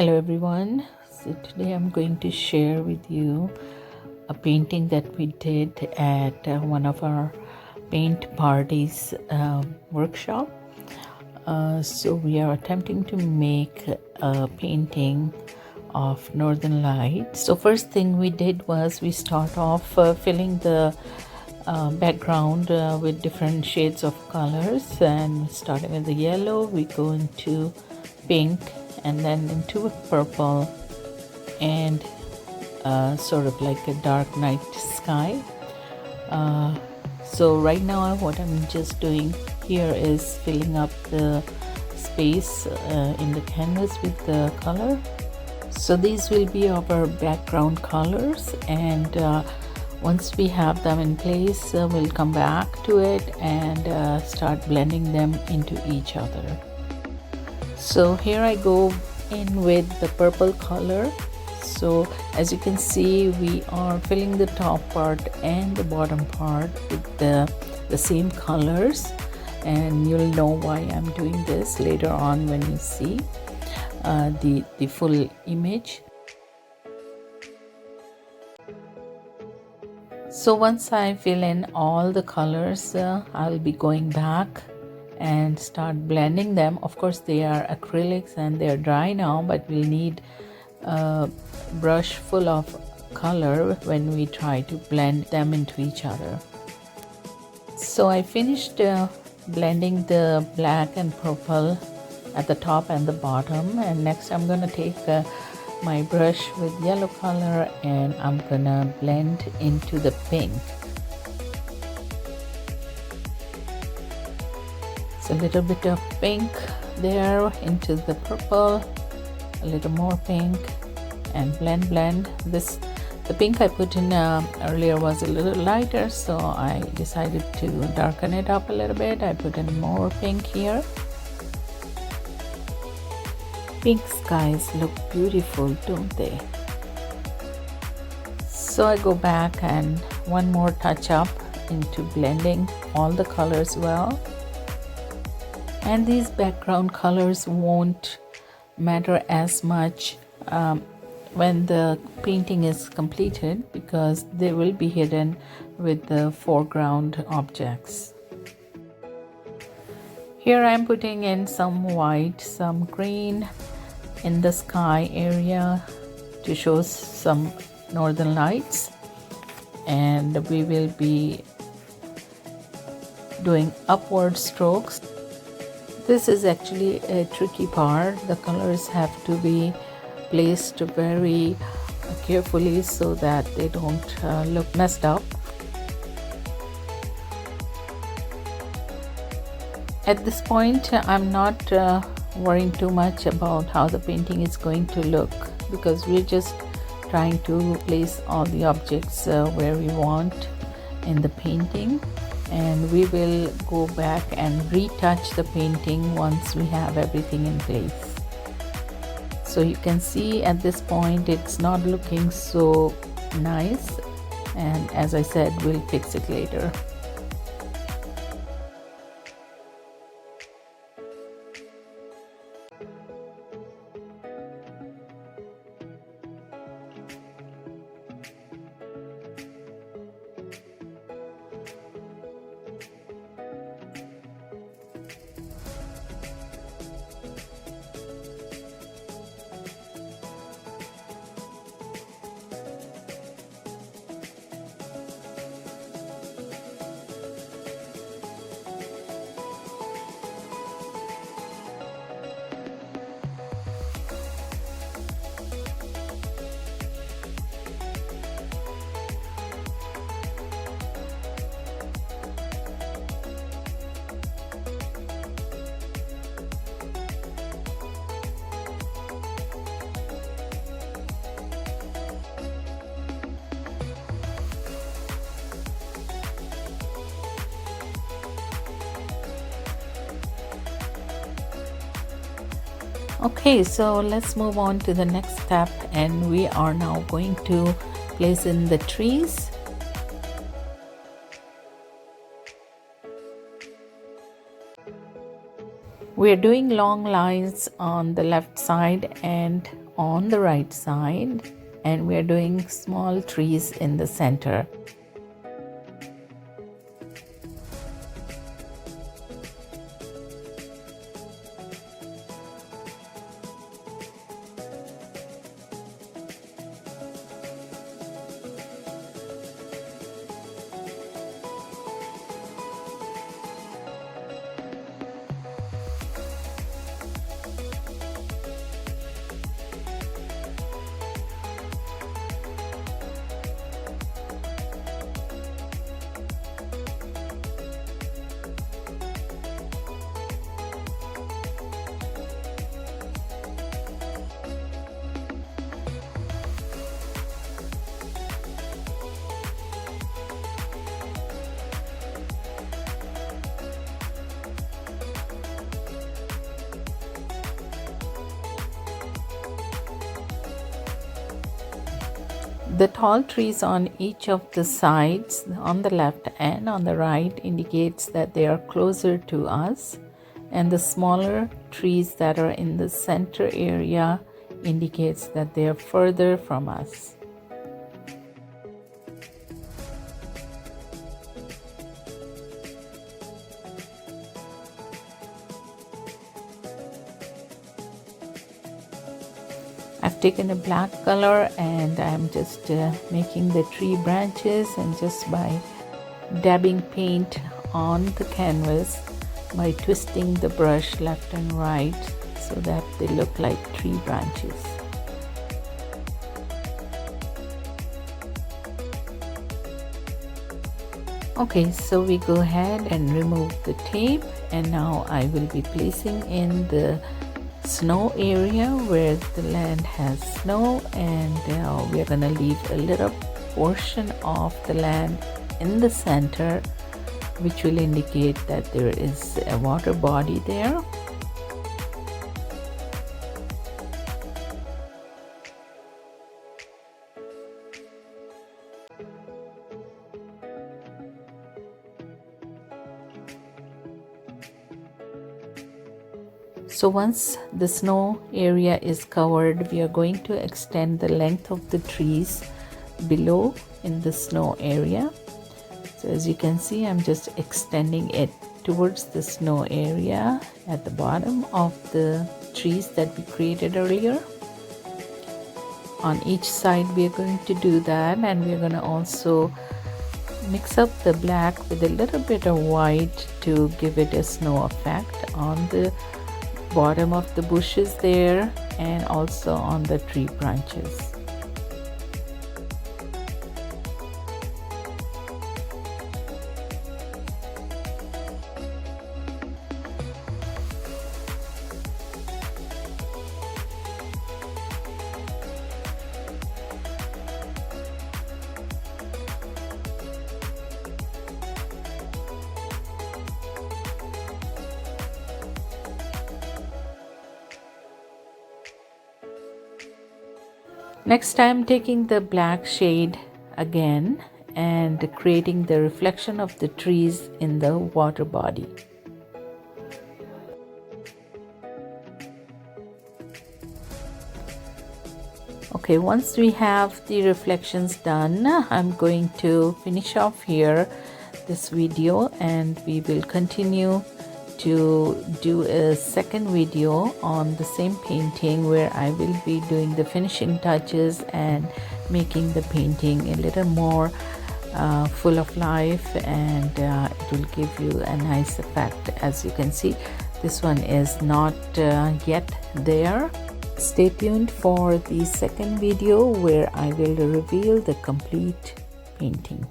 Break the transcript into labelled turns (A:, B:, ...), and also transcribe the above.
A: Hello everyone. So today I'm going to share with you a painting that we did at one of our paint parties workshop. So we are attempting to make a painting of Northern Lights. So first thing we did was we start off filling the background with different shades of colors, and starting with the yellow we go into pink and then into a purple and sort of like a dark night sky. So right now what I'm just doing here is filling up the space in the canvas with the color. So these will be our background colors, and once we have them in place, we'll come back to it and start blending them into each other. So here I go in with the purple color. So as you can see, we are filling the top part and the bottom part with the same colors, and you'll know why I'm doing this later on when you see the full image. So once I fill in all the colors, I'll be going back and start blending them. Of course they are acrylics and they're dry now, but we'll need a brush full of color when we try to blend them into each other. So I finished blending the black and purple at the top and the bottom, and next I'm gonna take my brush with yellow color and I'm gonna blend into the pink. So a little bit of pink there into the purple, a little more pink, and blend. The pink I put in earlier was a little lighter, so I decided to darken it up a little bit. I put in more pink here. Pink skies look beautiful, don't they? So I go back and one more touch up into blending all the colors well. And these background colors won't matter as much when the painting is completed, because they will be hidden with the foreground objects. Here I am putting in some white, some green in the sky area to show some northern lights, and we will be doing upward strokes. This is actually a tricky part. The colors have to be placed very carefully so that they don't look messed up. At this point I'm not worrying too much about how the painting is going to look, because we're just trying to place all the objects where we want in the painting, and we will go back and retouch the painting once we have everything in place. So you can see at this point it's not looking so nice, and as I said, we'll fix it later. Okay, so let's move on to the next step, and we are now going to place in the trees. We are doing long lines on the left side and on the right side, and we are doing small trees in the center. The tall trees on each of the sides, on the left and on the right, indicates that they are closer to us, and the smaller trees that are in the center area indicates that they are further from us. I've taken a black color and I'm just making the tree branches, and just by dabbing paint on the canvas by twisting the brush left and right so that they look like tree branches. Okay, so we go ahead and remove the tape, and now I will be placing in the snow area where the land has snow, and we are going to leave a little portion of the land in the center, which will indicate that there is a water body there. So once the snow area is covered, we are going to extend the length of the trees below in the snow area. So as you can see, I'm just extending it towards the snow area at the bottom of the trees that we created earlier. On each side we are going to do that, and we are going to also mix up the black with a little bit of white to give it a snow effect on the bottom of the bushes there, and also on the tree branches. Next, I'm taking the black shade again and creating the reflection of the trees in the water body. Okay, once we have the reflections done, I'm going to finish off here this video, and we will continue to do a second video on the same painting, where I will be doing the finishing touches and making the painting a little more full of life, and it will give you a nice effect. As you can see, this one is not yet there. Stay tuned for the second video where I will reveal the complete painting.